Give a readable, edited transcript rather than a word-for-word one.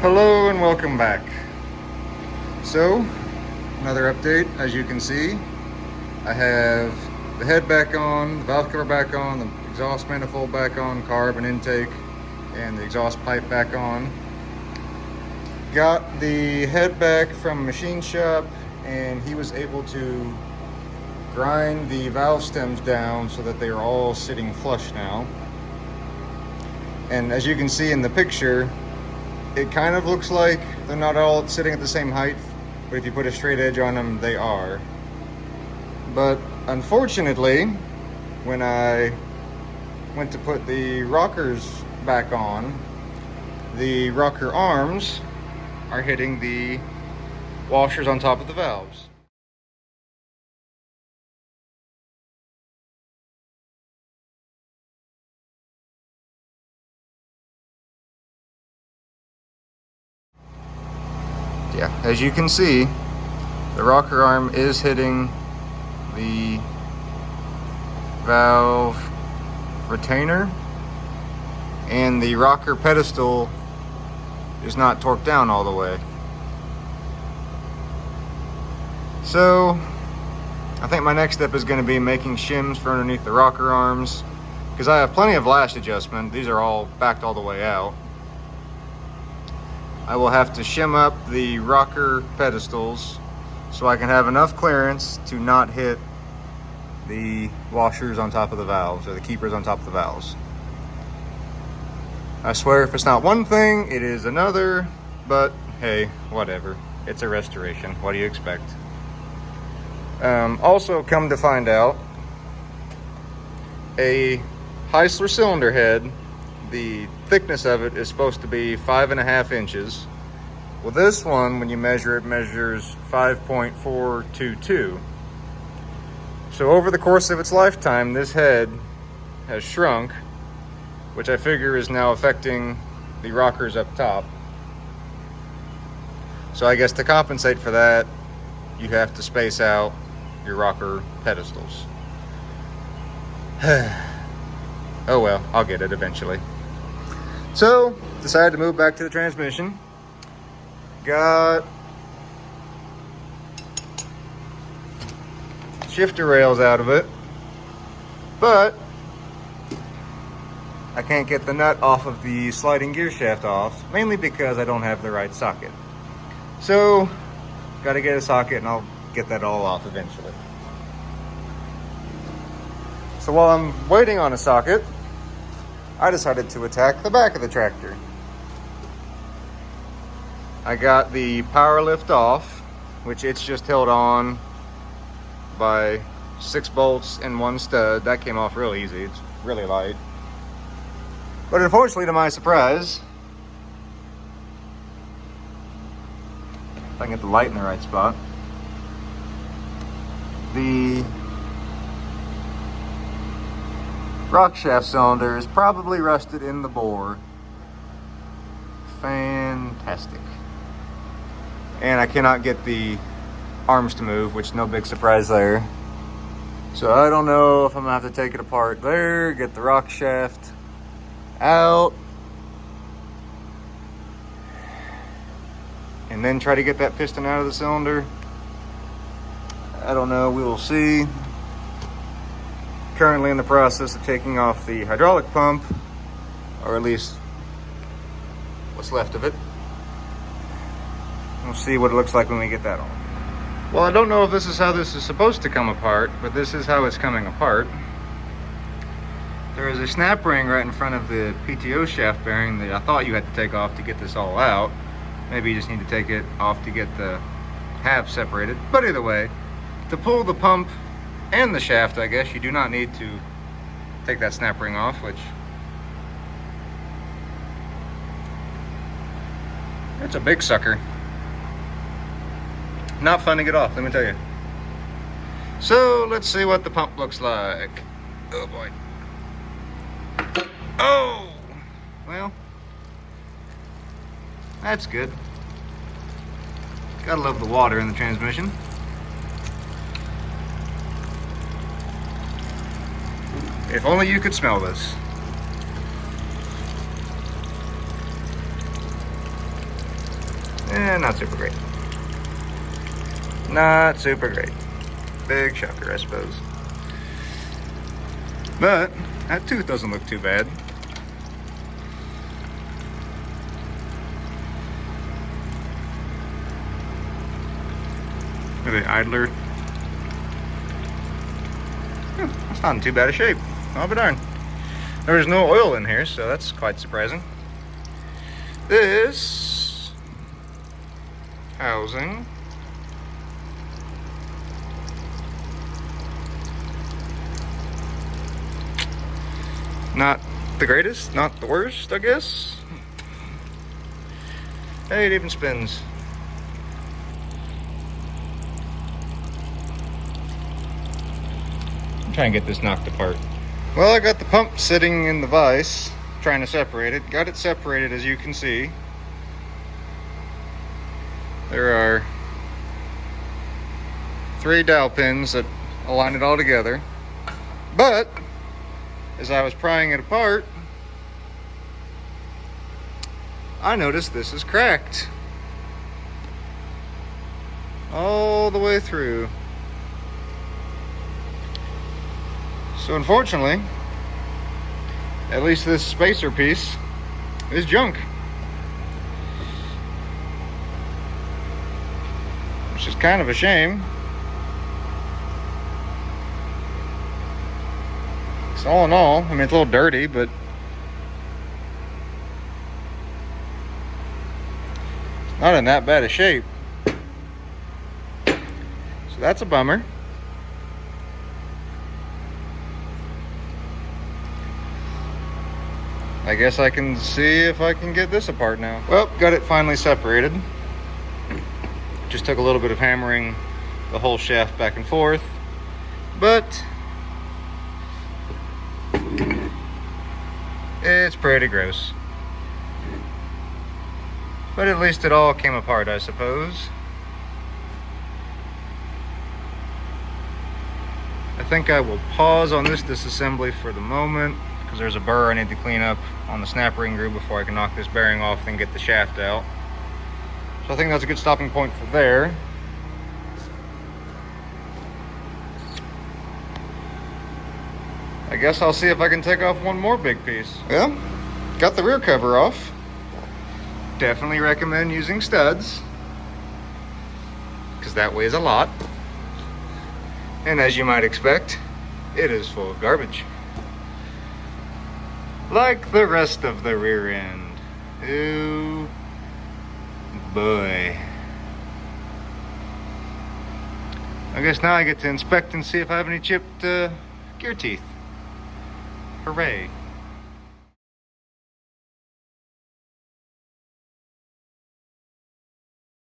Hello and welcome back. So, another update. As you can see, I have the head back on, the valve cover back on, the exhaust manifold back on, carb and intake, and the exhaust pipe back on. Got the head back from machine shop, and he was able to grind the valve stems down so that they are all sitting flush now. And as you can see in the picture, it kind of looks like they're not all sitting at the same height, but if you put a straight edge on them, they are. But unfortunately, when I went to put the rockers back on, the rocker arms are hitting the washers on top of the valves. Yeah, as you can see, the rocker arm is hitting the valve retainer, and the rocker pedestal is not torqued down all the way. So I think my next step is going to be making shims for underneath the rocker arms, because I have plenty of lash adjustment. These are all backed all the way out. I will have to shim up the rocker pedestals so I can have enough clearance to not hit the washers on top of the valves, or the keepers on top of the valves. I swear if it's not one thing, it is another, but hey, whatever. It's a restoration. What do you expect? Also, come to find out, a Heisler cylinder head, the thickness of it is supposed to be 5.5 inches. Well, this one, when you measure it, measures 5.422. So over the course of its lifetime, this head has shrunk, which I figure is now affecting the rockers up top. So I guess to compensate for that, you have to space out your rocker pedestals. Oh well, I'll get it eventually. So, decided to move back to the transmission. Got shifter rails out of it, but I can't get the nut off of the sliding gear shaft off, mainly because I don't have the right socket. So, got to get a socket, and I'll get that all off eventually. So while I'm waiting on a socket, I decided to attack the back of the tractor. I got the power lift off, which it's just held on by 6 bolts and 1 stud. That came off real easy. It's really light. But unfortunately, to my surprise, if I can get the light in the right spot, the rock shaft cylinder is probably rusted in the bore. Fantastic. And I cannot get the arms to move, which no big surprise there. So I don't know if I'm gonna have to take it apart there, get the rock shaft out, and then try to get that piston out of the cylinder. I don't know, we will see. Currently in the process of taking off the hydraulic pump, or at least what's left of it. We'll see what it looks like when we get that off. Well, I don't know if this is how this is supposed to come apart, but this is how it's coming apart. There is a snap ring right in front of the PTO shaft bearing that I thought you had to take off to get this all out. Maybe you just need to take it off to get the halves separated. But either way, to pull the pump and the shaft, I guess, you do not need to take that snap ring off, which it's a big sucker. Not fun to get off, let me tell you. So let's see what the pump looks like. Oh boy. Oh, well, that's good. Gotta love the water in the transmission. If only you could smell this. Not super great. Not super great. Big shocker, I suppose. But that tooth doesn't look too bad. Look at the idler. It's not in too bad a shape. I'll be darned. There's no oil in here, so that's quite surprising. This housing not the greatest, not the worst, I guess. Hey, it even spins. I'm trying to get this knocked apart. Well, I got the pump sitting in the vise, trying to separate it. Got it separated, as you can see. There are 3 dowel pins that align it all together. But as I was prying it apart, I noticed this is cracked all the way through. So unfortunately, at least this spacer piece is junk, which is kind of a shame. So all in all, I mean, it's a little dirty, but it's not in that bad a shape. So that's a bummer. I guess I can see if I can get this apart now. Well, got it finally separated. Just took a little bit of hammering the whole shaft back and forth, but it's pretty gross. But at least it all came apart, I suppose. I think I will pause on this disassembly for the moment, because there's a burr I need to clean up on the snap ring groove before I can knock this bearing off and get the shaft out. So I think that's a good stopping point for there. I guess I'll see if I can take off one more big piece. Well, got the rear cover off. Definitely recommend using studs, because that weighs a lot. And as you might expect, it is full of garbage. Like the rest of the rear end. Ooh, boy. I guess now I get to inspect and see if I have any chipped gear teeth. Hooray.